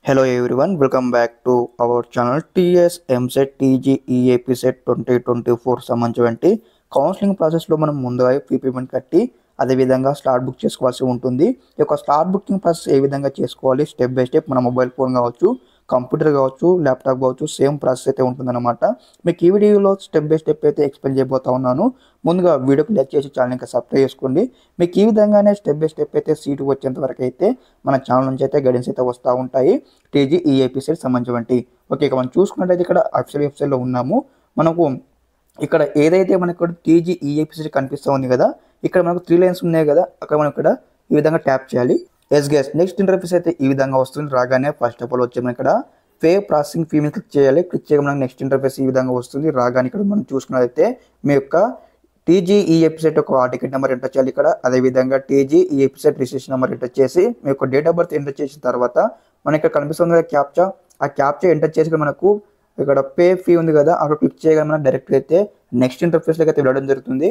Hello everyone, welcome back to our channel TS MSET TG EAP set 2024 సంబంధించి counselling ప్రాసెస్లో మనం ముందుగా fee payment కట్టి అదేవిధంగా స్లాట్ బుక్ చేసుకోవాల్సి ఉంటుంది. ఈ యొక్క స్లాట్ బుకింగ్ ప్రాసెస్ ఏ విధంగా చేసుకోవాలి స్టెప్ బై స్టెప్ మన మొబైల్ ఫోన్ కావచ్చు, కంప్యూటర్ కావచ్చు, ల్యాప్టాప్ కావచ్చు, సేమ్ ప్రాసెస్ అయితే ఉంటుందన్నమాట. మీకు ఈ వీడియోలో స్టెప్ బై స్టెప్ అయితే ఎక్స్ప్లెయిన్ చేయబోతా ఉన్నాను. ముందుగా వీడియోకి లైక్ చేసి ఛానల్ ఇంకా సబ్స్క్రైబ్ చేసుకోండి. మీకు ఈ విధంగానే స్టెప్ బై స్టెప్ అయితే సీటు వచ్చేంత వరకు అయితే మన ఛానల్ నుంచి అయితే గైడెన్స్ అయితే వస్తూ ఉంటాయి టీజీ ఈఏపీ సెట్ సంబంధించి. ఓకే, ఇక మనం చూసుకున్నట్టయితే ఇక్కడ అఫీషియల్ వెబ్సైట్లో ఉన్నాము. మనకు ఇక్కడ ఏదైతే మనకు టీజీ ఈఏపీ సెట్ కనిపిస్తూ ఉంది కదా, ఇక్కడ మనకు 3 లైన్స్ ఉన్నాయి కదా, అక్కడ మనం ఇక్కడ ఈ విధంగా ట్యాప్ చేయాలి. ఎస్ గైస్, నెక్స్ట్ ఇంటర్ఫేస్ అయితే ఈ విధంగా వస్తుంది. రాగానే ఫస్ట్ ఆఫ్ ఆల్ వచ్చి మనం ఇక్కడ పే ప్రాసెసింగ్ ఫీ మీద క్లిక్ చేయాలి. క్లిక్ చేయగా మనకు నెక్స్ట్ ఇంటర్ఫేస్ ఈ విధంగా వస్తుంది. రాగానే ఇక్కడ మనం చూసుకున్నట్లయితే మీ యొక్క టీజీ ఈఏపీ సెట్ ఒక టికెట్ నెంబర్ ఎంటర్ చేయాలి ఇక్కడ. అదేవిధంగా TG EAP set registration number enter చేసి మీ యొక్క డేట్ ఆఫ్ బర్త్ ఎంటర్ చేసిన తర్వాత మనకి ఇక్కడ కనిపిస్తుంది కదా క్యాప్చా, ఆ క్యాప్చా ఎంటర్ చేసి మనకు ఇక్కడ పే ఫీ ఉంది కదా, అక్కడ క్లిక్ చేయగా మనం డైరెక్ట్ అయితే నెక్స్ట్ ఇంటర్ఫేస్లోకి అయితే వెళ్ళడం జరుగుతుంది.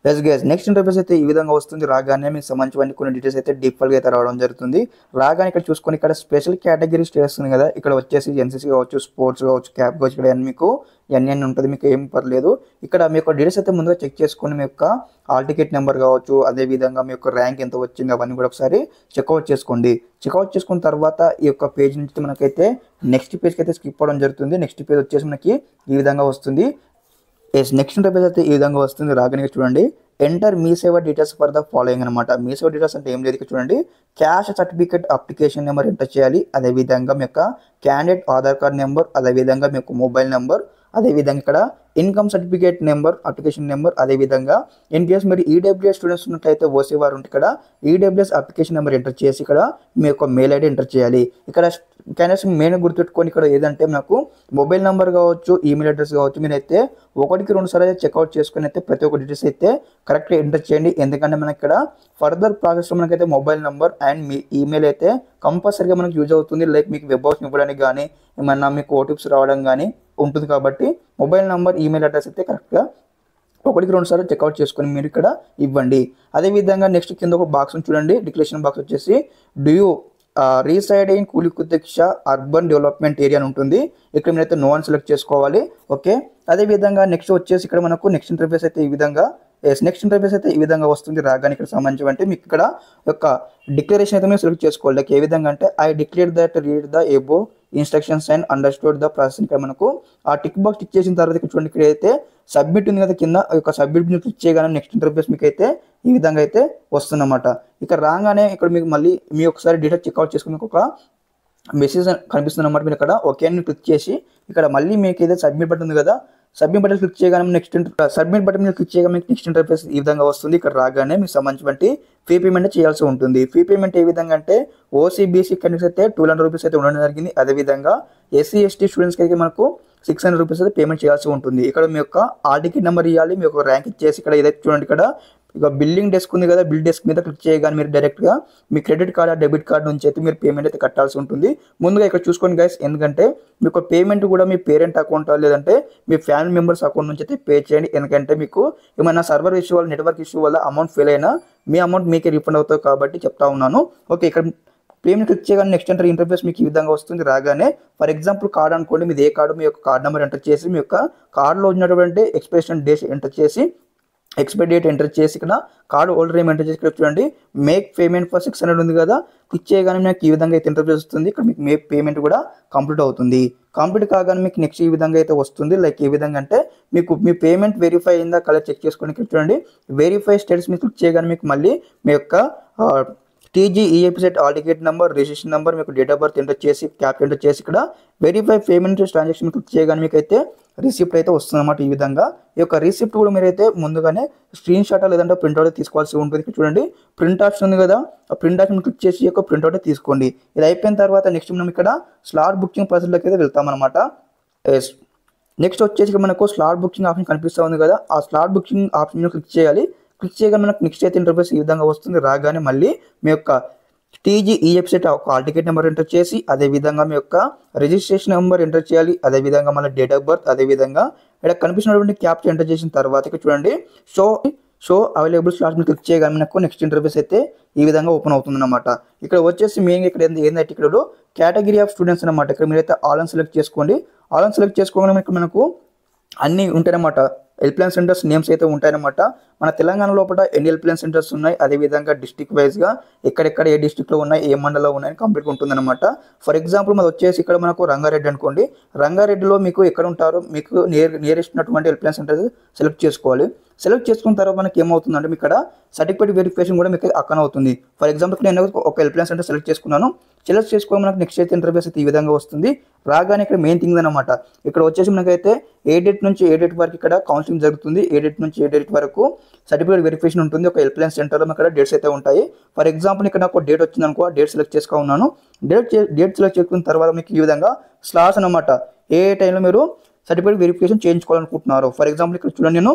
ఎస్ గైస్, నెక్స్ట్ ఇంటర్ఫేస్ అయితే ఈ విధంగా వస్తుంది. రాగానే మీకు సంబంధించిన కొన్ని డీటెయిల్స్ అయితే డీఫాల్ట్గా అయితే రావడం జరుగుతుంది. రాగానే ఇక్కడ చూసుకొని ఇక్కడ స్పెషల్ కేటగిరీ స్టేటస్ ఉంది కదా, ఇక్కడ వచ్చేసి ఎన్సీసీ కావచ్చు, స్పోర్ట్స్ కావచ్చు, క్యాప్ కావచ్చు, ఇక్కడ మీకు ఎన్ని ఉంటుంది, మీకు ఏం పర్లేదు. ఇక్కడ మీ యొక్క డీటెయిల్స్ అయితే ముందుగా చెక్ చేసుకొని మీ యొక్క హాల్ టికెట్ నెంబర్ కావచ్చు, అదేవిధంగా మీ యొక్క ర్యాంక్ ఎంత వచ్చింది అవన్నీ కూడా ఒకసారి చెక్అవుట్ చేసుకోండి. చెక్అవుట్ చేసుకున్న తర్వాత ఈ యొక్క పేజ్ నుంచి మనకైతే నెక్స్ట్ పేజ్కి అయితే స్కిప్ అవ్వడం జరుగుతుంది. నెక్స్ట్ పేజ్ వచ్చేసి మనకి ఈ విధంగా వస్తుంది. నెక్స్ట్ ఇంటర్ఫేస్ అయితే ఈ విధంగా వస్తుంది. రాగానే చూడండి ఎంటర్ మీ సేవ డీటెయిల్స్ ఫర్ ద ఫాలోయింగ్ అనమాట. మీ సేవ డీటెయిల్స్ అంటే ఏం లేదు, చూడండి cash certificate application number enter చేయాలి. అదేవిధంగా మీ యొక్క క్యాండిడేట్ ఆధార్ కార్డ్ నెంబర్, అదేవిధంగా మీ యొక్క మొబైల్ నెంబర్, అదేవిధంగా ఇక్కడ income certificate number, application number, అదేవిధంగా ఇన్ కేస్ మీరు ఈడబ్ల్యూఎస్ స్టూడెంట్స్ ఉన్నట్లయితే ఓసీ వారు ఉంటే ఇక్కడ ఈడబ్ల్యూఎస్ అప్లికేషన్ నెంబర్ ఎంటర్ చేసి ఇక్కడ మీ యొక్క మెయిల్ ఐడి ఎంటర్ చేయాలి. ఇక్కడ క్యాండిడేట్స్ మెయిన్ గుర్తుపెట్టుకొని ఇక్కడ ఏదంటే నాకు మొబైల్ నెంబర్ కావచ్చు, ఈమెయిల్ అడ్రస్ కావచ్చు, మీరైతే 1కి 2 సార్లు అయితే చెక్అవుట్ చేసుకుని అయితే ప్రతి ఒక్క డీటెయిల్స్ అయితే కరెక్ట్గా ఎంటర్ చేయండి. ఎందుకంటే మనకి ఇక్కడ ఫర్దర్ ప్రాసెస్లో మనకైతే mobile number and me email అయితే కంపల్సరీగా మనకు యూజ్ అవుతుంది. లైక్ మీకు వెబ్ బ్రౌజింగ్ ఇవ్వడానికి కానీ ఏమన్నా మీకు ఓటీపీస్ రావడం కానీ ఉంటుంది. కాబట్టి మొబైల్ నెంబర్, ఈమెయిల్ అడ్రస్ అయితే కరెక్ట్గా 1కి 2 సార్లు చెక్అవుట్ చేసుకొని మీరు ఇక్కడ ఇవ్వండి. అదేవిధంగా నెక్స్ట్ కింద ఒక బాక్స్ చూడండి, డిక్లరేషన్ బాక్స్ వచ్చేసి డూ యూ రీసైడ్ ఇన్ కూలికుత్తిక్ష అర్బన్ డెవలప్మెంట్ ఏరియా అని ఉంటుంది. ఇక్కడ మీరైతే నో అని సెలెక్ట్ చేసుకోవాలి. ఓకే, అదేవిధంగా నెక్స్ట్ వచ్చేసి ఇక్కడ మనకు నెక్స్ట్ ఇంటర్ఫేస్ అయితే ఈ విధంగా నెక్స్ట్ ఇంటర్ఫేస్ అయితే ఈ విధంగా వస్తుంది. రాగానే ఇక్కడ సంబంధించి అంటే మీకు ఇక్కడ యొక్క డిక్లరేషన్ అయితే మీరు సెలెక్ట్ చేసుకోవాలి. లైక్ ఏ విధంగా అంటే I declare that read the above instructions and understood the process. ఇక్కడ మనకు ఆ టిక్ బాక్స్ టిక్ చేసిన తర్వాత ఇక్కడ చూడండి, ఇక్కడ అయితే సబ్మిట్ ఉంది కదా కింద, యొక్క సబ్మిట్ మీద క్లిక్ చేయగానే నెక్స్ట్ ఇంటర్ఫేస్ మీకు అయితే ఈ విధంగా అయితే వస్తుందన్నమాట. ఇక్కడ రాగానే ఇక్కడ మీకు మళ్ళీ మీ ఒకసారి డీటెయిల్ చెక్అవుట్ చేసుకుని మీకు ఒక మెసేజ్ కనిపిస్తుంది అన్నమాట. మీరు ఇక్కడ ఓకే అని క్లిక్ చేసి ఇక్కడ మళ్ళీ మీకు ఏదైతే సబ్మిట్ బటన్ ఉంది కదా, సబ్మిట్ బటన్ క్లిక్ చేయగానే నెక్స్ట్ సబ్మిట్ బటన్ మీద క్లిక్ చేయగా మీకు నెక్స్ట్ ఇంటర్ఫేస్ ఈ విధంగా వస్తుంది. ఇక్కడ రాగానే మీకు సంబంధించి ఫీ పేమెంట్ చేయాల్సి ఉంటుంది. ఫీ పేమెంట్ ఏ విధంగా అంటే ఓసీబీసీ కండిషన్ అయితే 200 రూపీస్ అయితే ఉండడం జరిగింది. అదేవిధంగా ఎస్సీ ఎస్టీ స్టూడెంట్స్కి అయితే మనకు 600 రూపీస్ అయితే పేమెంట్ చేయాల్సి ఉంటుంది. ఇక్కడ మీ యొక్క హాల్ టికెట్ నెంబర్ ఇవ్వాలి, మీ యొక్క ర్యాంక్ ఇచ్చేసి ఇక్కడ ఏదైతే చూడండి ఇక్కడ ఇక బిల్లింగ్ డెస్క్ ఉంది కదా, బిల్ డెస్క్ మీద క్లిక్ చేయగానే మీరు డైరెక్ట్గా మీ క్రెడిట్ కార్డ్, డెబిట్ కార్డ్ నుంచి అయితే మీరు పేమెంట్ అయితే కట్టాల్సి ఉంటుంది. ముందుగా ఇక్కడ చూసుకోండి గైస్, ఎందుకంటే మీకు పేమెంట్ కూడా మీ పేరెంట్ అకౌంట్ లేదంటే మీ ఫ్యామిలీ మెంబర్స్ అకౌంట్ నుంచి అయితే పే చేయండి. ఎందుకంటే మీకు ఏమైనా సర్వర్ ఇష్యూ వల్ల, నెట్వర్క్ ఇష్యూ వల్ల అమౌంట్ ఫెయిల్ అయినా మీ అమౌంట్ మీకే రిఫండ్ అవుతుంది కాబట్టి చెప్తా ఉన్నాను. ఓకే, ఇక్కడ పేమెంట్ క్లిక్ చేయగానే నెక్స్ట్ ఇంటర్ఫేస్ మీకు ఈ విధంగా వస్తుంది. రాగానే ఫర్ ఎగ్జాంపుల్ కార్డ్ అనుకోండి, మీది ఏ కార్డు, మీ యొక్క కార్డ్ నెంబర్ ఎంటర్ చేసి మీ యొక్క కార్డులో ఉన్నటువంటి ఎక్స్పైరేషన్ డేట్ ఎంటర్ చేసి ఎక్స్పైరీ డేట్ ఎంటర్ చేసి ఇక్కడ కార్డు హోల్డర్ ఏం ఎంటర్ చేసి ఇక్కడ చూడండి మేక్ పేమెంట్ ఫర్ 600 ఉంది కదా, క్లిక్ చేయగానే మీకు ఈ విధంగా అయితే ఇంటర్ఫేస్ వస్తుంది. ఇక్కడ మీకు మేక్ పేమెంట్ కూడా కంప్లీట్ అవుతుంది. కంప్లీట్ కాగానే మీకు నెక్స్ట్ ఈ విధంగా అయితే వస్తుంది. లైక్ ఏ విధంగా అంటే మీకు మీ పేమెంట్ వెరిఫై అయిందా కలర్ చెక్ చేసుకోండి. ఇక్కడ చూడండి వెరిఫై స్టేటస్ మీకు క్లిక్ చేయగానే మీకు మళ్ళీ మీ యొక్క TG EAP set hall ticket number, registration number, మీకు డేట్ ఆఫ్ బర్త్ ఎంటర్ చేసి క్యాప్ ఎంటర్ చేసి ఇక్కడ వెరిఫై పేమెంట్ ట్రాన్సాక్షన్ క్లిక్ చేయగానే మీకు అయితే రిసిప్ట్ అయితే వస్తుంది అన్నమాట. ఈ విధంగా ఈ యొక్క రిసిప్ట్ కూడా మీరైతే ముందుగానే స్క్రీన్ షాట్ లేదంటే ప్రింట్అవుట్ తీసుకోవాల్సి ఉంటుంది. ఇక్కడ చూడండి ప్రింట్ ఆప్షన్ ఉంది కదా, ఆ ప్రింట్ ఆప్షన్ క్లిక్ చేసి ఈ యొక్క ప్రింట్అవుట్ తీసుకోండి. ఇది అయిపోయిన తర్వాత నెక్స్ట్ మనం ఇక్కడ స్లాట్ బుకింగ్ ప్రాసెస్లోకి అయితే వెళ్తామన్నమాట. నెక్స్ట్ వచ్చేసి ఇక్కడ మనకు స్లాట్ బుకింగ్ ఆప్షన్ కనిపిస్తూ ఉంది కదా, ఆ స్లాట్ బుకింగ్ ఆప్షన్ క్లిక్ చేయాలి. క్లిక్ చేయగానే మనకు నెక్స్ట్ అయితే ఇంటర్ఫేస్ ఈ విధంగా వస్తుంది. రాగానే మళ్ళీ మీ యొక్క TG EAP set hall ticket number enter చేసి అదేవిధంగా మీ యొక్క రిజిస్ట్రేషన్ నెంబర్ ఎంటర్ చేయాలి. అదేవిధంగా మళ్ళీ డేట్ ఆఫ్ బర్త్, అదేవిధంగా ఇక్కడ కనిపిస్తున్నటువంటి క్యాప్చా ఎంటర్ చేసిన తర్వాత ఇక్కడ చూడండి సో అవైలబుల్ స్లాట్స్ మీద క్లిక్ చేయగానే మనకు నెక్స్ట్ ఇంటర్ఫేస్ అయితే ఈ విధంగా ఓపెన్ అవుతుంది అనమాట. ఇక్కడ వచ్చేసి మెయిన్గా ఇక్కడ ఏంటంటే ఇక్కడ కేటగిరీ ఆఫ్ స్టూడెంట్స్ అనమాట. ఇక్కడ మీరైతే ఆల్ అని సెలెక్ట్ చేసుకోండి. ఆల్ అని సెలెక్ట్ చేసుకోగానే మనకు అన్నీ ఉంటాయన్నమాట. హెల్ప్లైన్ సెంటర్స్ నేమ్స్ అయితే ఉంటాయన్నమాట. మన తెలంగాణ లోపల ఎన్ని హెల్ప్లైన్ సెంటర్స్ ఉన్నాయి, అదేవిధంగా డిస్ట్రిక్ట్ వైజ్గా ఎక్కడెక్కడ ఏ డిస్ట్రిక్ట్లో ఉన్నాయి, ఏ మండలంలో ఉన్నాయని కంప్లీట్గా ఉంటుందన్నమాట. ఫర్ ఎగ్జాంపుల్ మనకు వచ్చేసి ఇక్కడ మనకు రంగారెడ్డి అనుకోండి. రంగారెడ్డిలో మీకు ఎక్కడ ఉంటారో మీకు నియరెస్ట్ ఉన్నటువంటి హెల్ప్లైన్ సెంటర్స్ సెలెక్ట్ చేసుకోవాలి. సెలెక్ట్ చేసుకున్న తర్వాత మనకి ఏమవుతుందంటే మీకు ఇక్కడ సర్టిఫికేట్ వెరిఫికేషన్ కూడా మీకు అక్కడ అవుతుంది. ఫర్ ఎగ్జాంపుల్ నేను ఒక హెల్ప్లైన్ సెంటర్ సెలెక్ట్ చేసుకున్నాను. సెలెక్ట్ చేసుకోవడం మనకు నెక్స్ట్ అయితే ఇంటర్ఫేస్ అయితే ఈ విధంగా వస్తుంది. రాగానే ఇక్కడ మెయిన్ థింగ్ అనమాట. ఇక్కడ వచ్చేసి మనకైతే ఏ డేట్ నుంచి ఏ డేట్ వరకు ఇక్కడ కౌన్సిలింగ్ జరుగుతుంది, ఏ డేట్ నుంచి ఏ డేట్ వరకు సర్టిఫికేట్ వెరిఫికేషన్ ఉంటుంది. ఒక హెల్ప్లైన్ సెంటర్లో ఇక్కడ డేట్స్ అయితే ఉంటాయి. ఫర్ ఎగ్జాంపుల్ ఇక్కడ నాకు డేట్ వచ్చింది అనుకో, డేట్ సెలెక్ట్ చేసుకున్నాను. డేట్ సెలెక్ట్ చేసుకున్న తర్వాత మీకు ఈ విధంగా స్లాట్స్ అనమాట. ఏ టైంలో మీరు సర్టిఫికేట్ వెరిఫికేషన్ చేయించుకోవాలనుకుంటున్నారు. ఫర్ ఎగ్జాంపుల్ ఇక్కడ చూడండి, నేను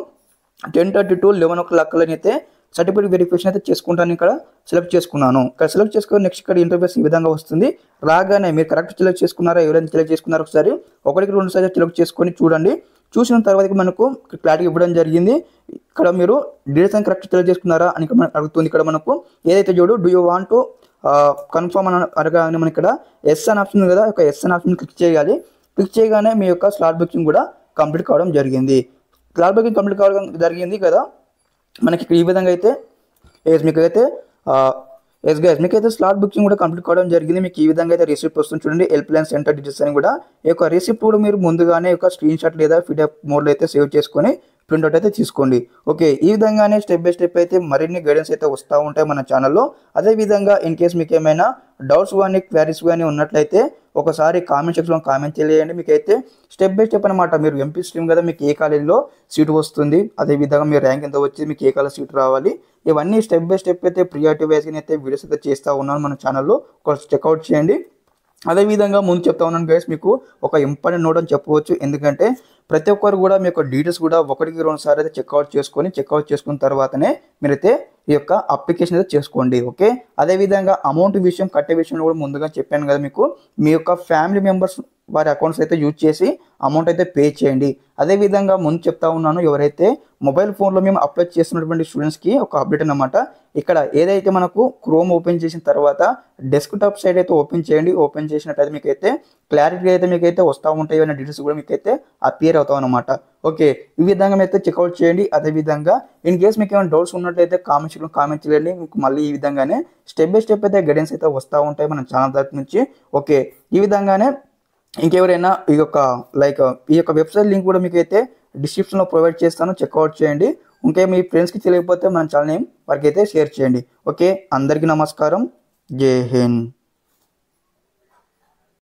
10:30 to 11 o'clock అయితే సర్టిఫికేట్ వెరిఫికేషన్ అయితే చేసుకుంటాను. ఇక్కడ సెలెక్ట్ చేసుకున్నాను. ఇక్కడ సెలెక్ట్ చేసుకుని నెక్స్ట్ ఇక్కడ ఇంటర్ఫేస్ ఈ విధంగా వస్తుంది. రాగానే మీరు కరెక్ట్ సెలెక్ట్ చేసుకున్నారా, ఎవరైనా సెలెక్ట్ చేసుకున్నారో ఒకసారి 1-2 సార్లు సెలెక్ట్ చేసుకొని చూడండి. చూసిన తర్వాత మనకు క్లారిటీ ఇవ్వడం జరిగింది. ఇక్కడ మీరు డీటెయిల్స్ అని కరెక్ట్ సెలెక్ట్ చేసుకున్నారా అని మనకు అడుగుతుంది. ఇక్కడ మనకు ఏదైతే చూడు do you want to confirm అని అడగానే మన ఇక్కడ ఎస్ అని ఆప్షన్ ఉంది కదా, ఒక ఎస్ అని ఆప్షన్ క్లిక్ చేయాలి. క్లిక్ చేయగానే మీ యొక్క స్లాట్ బుకింగ్ కూడా కంప్లీట్ కావడం జరిగింది. స్లాట్ బుకింగ్ కంప్లీట్ కావడం జరిగింది కదా. మనకి ఈ విధంగా అయితే మీకైతే మీకైతే స్లాట్ బుకింగ్ కూడా కంప్లీట్ కావడం జరిగింది. మీకు ఈ విధంగా అయితే రిసిప్ట్ వస్తుంది చూడండి, హెల్ప్లైన్ సెంటర్ డీటెయిల్స్ అని కూడా. ఈ యొక్క రిసిప్ట్ కూడా మీరు ముందుగానే ఒక స్క్రీన్ షాట్ లేదా PDF మోడ్లో అయితే సేవ్ చేసుకొని ప్రింట్అవుట్ అయితే తీసుకోండి. ఓకే, ఈ విధంగానే స్టెప్ బై స్టెప్ అయితే మరిన్ని గైడెన్స్ అయితే వస్తూ ఉంటాయి మన ఛానల్లో. అదేవిధంగా ఇన్ కేస్ మీకు ఏమైనా డౌట్స్ కానీ క్వారీస్ కానీ ఉన్నట్లయితే ఒకసారి కామెంట్ సెక్షన్లో కామెంట్ తెలియండి. మీకైతే స్టెప్ బై స్టెప్ అనమాట. మీరు ఎంపీ స్ట్రీమ్ కదా, మీకు ఏ కాలేజీలో సీటు వస్తుంది, అదేవిధంగా మీ ర్యాంక్ ఎంత వచ్చి మీకు ఏ కాలేజ్ సీటు రావాలి, ఇవన్నీ స్టెప్ బై స్టెప్ అయితే ప్రియారిటీ వైజ్గా అయితే వీడియోస్ అయితే చేస్తూ ఉన్నాను మన ఛానల్లో. ఒక చెక్అవుట్ చేయండి. అదేవిధంగా ముందు చెప్తా ఉన్నాను గైస్, మీకు ఒక ఇంపార్టెంట్ నోట్ అని చెప్పవచ్చు. ఎందుకంటే ప్రతి ఒక్కరు కూడా మీ యొక్క డీటెయిల్స్ కూడా 1-2 సార్లు అయితే చెక్అవుట్ చేసుకున్న తర్వాతనే మీరైతే ఈ యొక్క అప్లికేషన్ అయితే చేసుకోండి. ఓకే, అదేవిధంగా అమౌంట్ విషయం కట్టే విషయంలో కూడా ముందుగా చెప్పాను కదా మీకు. మీ యొక్క ఫ్యామిలీ మెంబర్స్ వారి అకౌంట్స్ అయితే యూజ్ చేసి అమౌంట్ అయితే పే చేయండి. అదేవిధంగా ముందు చెప్తా ఉన్నాను, ఎవరైతే మొబైల్ ఫోన్లో మేము అప్లై చేస్తున్నటువంటి స్టూడెంట్స్కి ఒక అప్డేట్ అనమాట. ఇక్కడ ఏదైతే మనకు క్రోమ్ ఓపెన్ చేసిన తర్వాత డెస్క్టాప్ సైడ్ అయితే ఓపెన్ చేయండి. ఓపెన్ చేసినట్టయితే మీకైతే క్లారిటీ అయితే మీకైతే వస్తూ ఉంటాయి, ఏమైనా డీటెయిల్స్ కూడా మీకైతే అపియర్ అవుతాం అనమాట. ఓకే, ఈ విధంగా మీరైతే చెక్అవుట్ చేయండి. అదేవిధంగా ఇన్ కేస్ మీకు ఏమైనా డౌట్స్ ఉన్నట్లయితే కామెంట్ చేయండి. మీకు మళ్ళీ ఈ విధంగానే స్టెప్ బై స్టెప్ అయితే గైడెన్స్ అయితే వస్తూ ఉంటాయి మన ఛానల్ తరఫు నుంచి. ఓకే, ఈ విధంగానే ఇంకెవరైనా ఈ యొక్క వెబ్సైట్ లింక్ కూడా మీకు అయితే డిస్క్రిప్షన్లో ప్రొవైడ్ చేస్తాను, చెక్అవుట్ చేయండి. ఇంకే మీ ఫ్రెండ్స్కి తెలియకపోతే మన ఛానల్ నేమ్ వారికి అయితే షేర్ చేయండి. ఓకే, అందరికీ నమస్కారం. జై హింద్.